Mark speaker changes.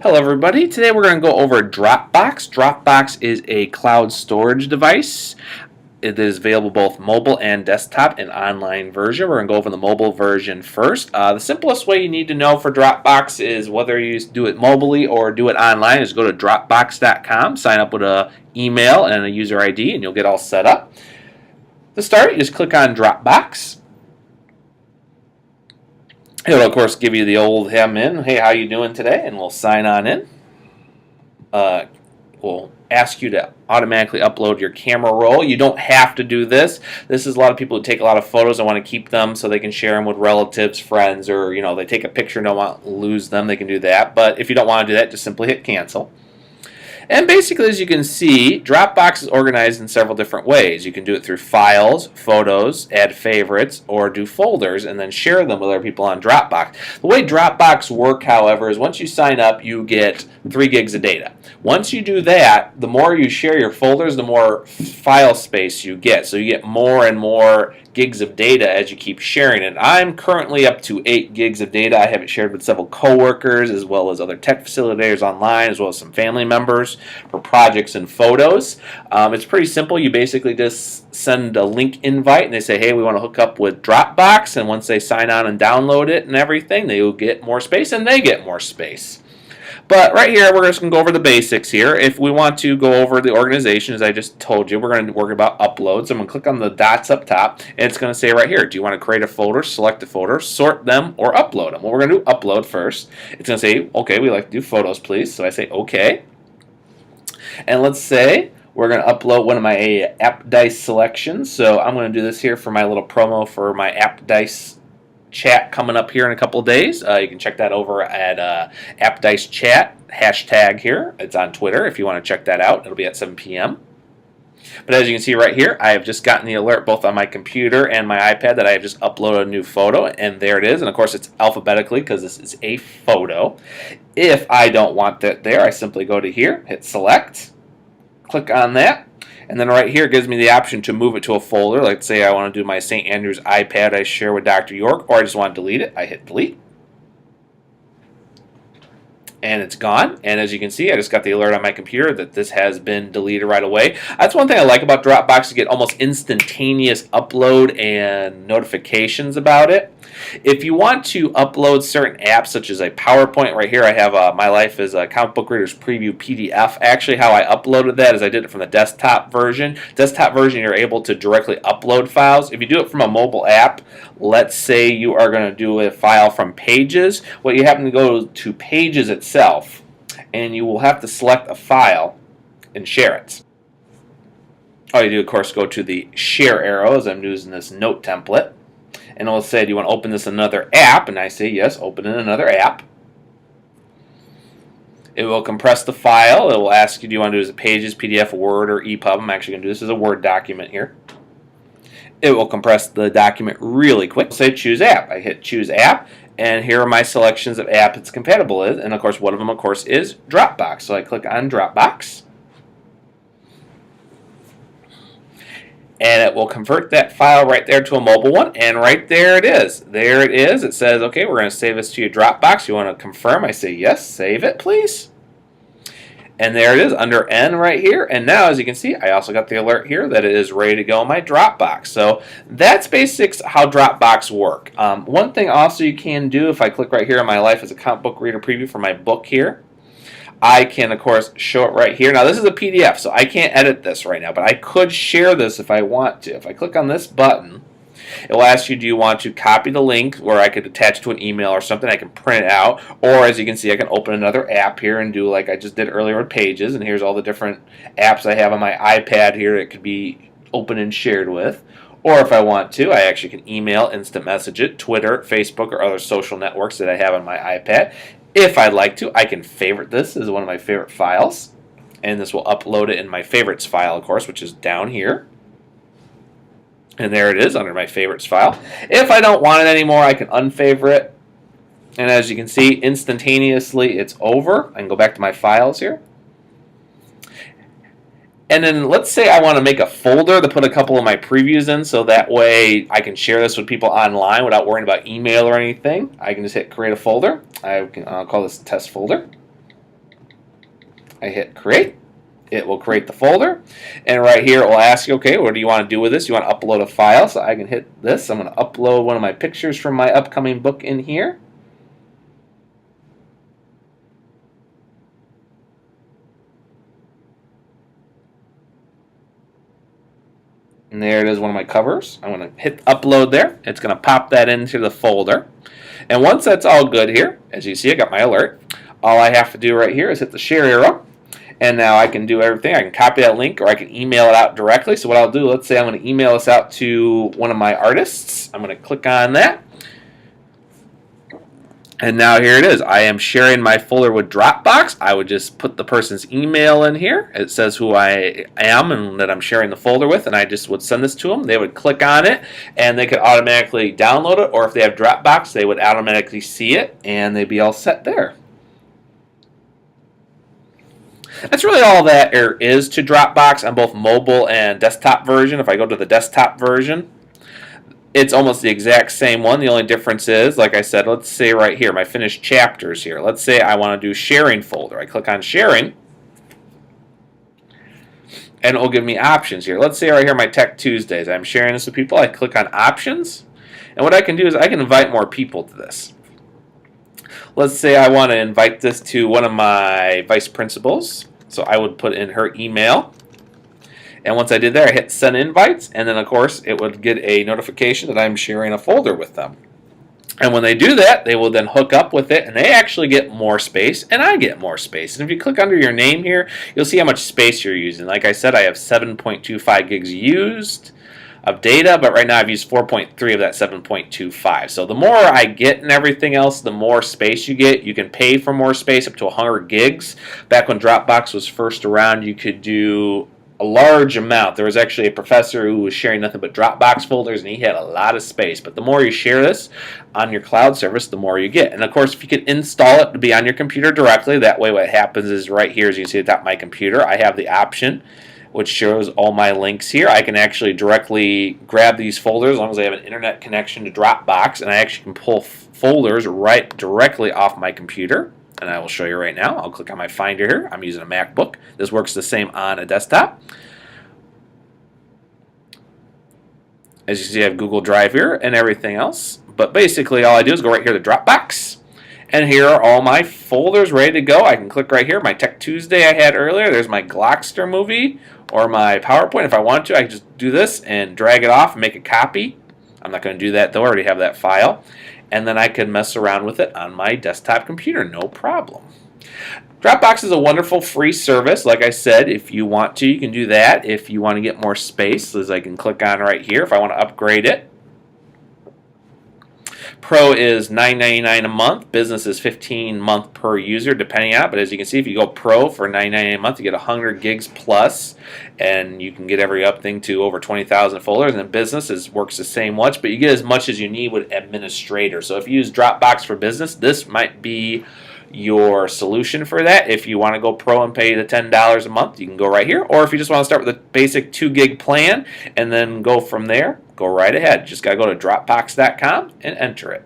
Speaker 1: Hello everybody, today we're going to go over Dropbox. Dropbox is a cloud storage device. It is available both mobile and desktop and online version. We're going to go over the mobile version first. The simplest way you need to know for Dropbox is whether you do it mobilely or do it online is go to Dropbox.com, sign up with an email and a user ID and you'll get all set up. To start, you just click on Dropbox. It'll, of course, give you the old hem in. Hey, how you doing today? And we'll sign on in. We'll ask you to automatically upload your camera roll. You don't have to do this. This is a lot of people who take a lot of photos and want to keep them so they can share them with relatives, friends, or they take a picture and don't want to lose them. They can do that. But if you don't want to do that, just simply hit cancel. And basically, as you can see, Dropbox is organized in several different ways. You can do it through files, photos, add favorites, or do folders and then share them with other people on Dropbox. The way Dropbox works, however, is once you sign up, you get 3 gigs of data. Once you do that, the more you share your folders, the more file space you get. So you get more and more gigs of data as you keep sharing it. I'm currently up to 8 gigs of data. I have it shared with several coworkers as well as other tech facilitators online as well as some family members for projects and photos. It's pretty simple. You basically just send a link invite and they say, hey, we want to hook up with Dropbox, and once they sign on and download it and everything, they will get more space and they get more space. But right here, we're just going to go over the basics here. If we want to go over the organization, as I just told you, we're going to work about uploads. I'm going to click on the dots up top, and it's going to say right here, do you want to create a folder, select a folder, sort them, or upload them? Well, we're going to do upload first. It's going to say, okay, we like to do photos, please. So I say, okay. And let's say we're going to upload one of my App Dice selections. So I'm going to do this here for my little promo for my App Dice chat coming up here in a couple of days. You can check that over at App Dice Chat, hashtag here. It's on Twitter if you want to check that out. It'll be at 7 p.m. But as you can see right here, I have just gotten the alert both on my computer and my iPad that I have just uploaded a new photo, and there it is. And of course it's alphabetically because this is a photo. If I don't want that there, I simply go to here, hit select, click on that. And then right here it gives me the option to move it to a folder. Let's say I want to do my St. Andrews iPad I share with Dr. York, or I just want to delete it. I hit delete. And it's gone. And as you can see, I just got the alert on my computer that this has been deleted right away. That's one thing I like about Dropbox. You get almost instantaneous upload and notifications about it. If you want to upload certain apps, such as a PowerPoint, right here I have My Life as a Comic Book Reader's Preview PDF. Actually, how I uploaded that is I did it from the desktop version. Desktop version, you're able to directly upload files. If you do it from a mobile app, let's say you are going to do a file from Pages, well, you happen to go to Pages itself, and you will have to select a file and share it. All you do, of course, go to the share arrow, as I'm using this note template. And it'll say, do you want to open this in another app? And I say, yes, open in another app. It will compress the file. It will ask you, do you want to do this as Pages, PDF, Word, or EPUB? I'm actually going to do this as a Word document here. It will compress the document really quick. Say choose app. I hit choose app, and here are my selections of app it's compatible with. And of course, one of them, of course, is Dropbox. So I click on Dropbox. And it will convert that file right there to a mobile one, and right there it is. There it is. It says, okay, we're going to save this to your Dropbox. You want to confirm? I say, yes, save it, please. And there it is under N right here. And now, as you can see, I also got the alert here that it is ready to go in my Dropbox. So that's basics how Dropbox work. One thing also you can do, if I click right here on My Life as a Comic Book Reader Preview for my book here, I can, of course, show it right here. Now, this is a PDF, so I can't edit this right now, but I could share this if I want to. If I click on this button, it will ask you, do you want to copy the link where I could attach to an email or something? I can print it out, or as you can see, I can open another app here and do like I just did earlier with Pages, and here's all the different apps I have on my iPad here that could be open and shared with. Or if I want to, I actually can email, instant message it, Twitter, Facebook, or other social networks that I have on my iPad. If I'd like to, I can favorite this as one of my favorite files. And this will upload it in my favorites file, of course, which is down here. And there it is under my favorites file. If I don't want it anymore, I can unfavorite it. And as you can see, instantaneously it's over. I can go back to my files here. And then let's say I want to make a folder to put a couple of my previews in so that way I can share this with people online without worrying about email or anything. I can just hit create a folder. I'll call this test folder. I hit create. It will create the folder, and right here it will ask you, okay, what do you want to do with this? You want to upload a file, so I can hit this. I'm going to upload one of my pictures from my upcoming book in here. And there it is, one of my covers. I'm going to hit upload there. It's going to pop that into the folder. And once that's all good here, as you see, I got my alert. All I have to do right here is hit the share arrow. And now I can do everything. I can copy that link or I can email it out directly. So what I'll do, let's say I'm going to email this out to one of my artists. I'm going to click on that. And now here it is. I am sharing my folder with Dropbox. I would just put the person's email in here. It says who I am and that I'm sharing the folder with, and I just would send this to them. They would click on it, and they could automatically download it, or if they have Dropbox, they would automatically see it, and they'd be all set there. That's really all that there is to Dropbox on both mobile and desktop version. If I go to the desktop version, it's almost the exact same one. The only difference is, like I said, let's say right here, my finished chapters here. Let's say I want to do sharing folder. I click on sharing, and it will give me options here. Let's say right here, my Tech Tuesdays. I'm sharing this with people. I click on options, and what I can do is I can invite more people to this. Let's say I want to invite this to one of my vice principals. So I would put in her email. And once I did that, I hit send invites. And then, of course, it would get a notification that I'm sharing a folder with them. And when they do that, they will then hook up with it. And they actually get more space. And I get more space. And if you click under your name here, you'll see how much space you're using. Like I said, I have 7.25 gigs used of data, but right now I've used 4.3 of that 7.25. So the more I get and everything else, the more space you get. You can pay for more space, up to 100 gigs. Back when Dropbox was first around, you could do a large amount. There was actually a professor who was sharing nothing but Dropbox folders, and he had a lot of space. But the more you share this on your cloud service, the more you get. And of course, if you can install it to be on your computer directly, that way what happens is right here, as you can see at the top of my computer, I have the option which shows all my links here. I can actually directly grab these folders as long as I have an internet connection to Dropbox, and I actually can pull folders right directly off my computer. And I will show you right now. I'll click on my Finder here. I'm using a MacBook. This works the same on a desktop. As you see, I have Google Drive here and everything else. But basically, all I do is go right here to Dropbox. And here are all my folders ready to go. I can click right here. My Tech Tuesday I had earlier. There's my Glockster movie or my PowerPoint. If I want to, I can just do this and drag it off and make a copy. I'm not going to do that, though. I already have that file. And then I can mess around with it on my desktop computer, no problem. Dropbox is a wonderful free service. Like I said, if you want to, you can do that. If you want to get more space, as I can click on right here, if I want to upgrade it. Pro is $9.99 a month. Business is $15 a month per user, depending on it. But as you can see, if you go Pro for $9.99 a month, you get 100 gigs plus, and you can get every up thing to over 20,000 folders. And then Business works the same much, but you get as much as you need with Administrator. So if you use Dropbox for Business, this might be your solution for that. If you want to go Pro and pay the $10 a month, you can go right here. Or if you just want to start with a basic 2 gig plan and then go from there, go right ahead. Just got to go to Dropbox.com and enter it.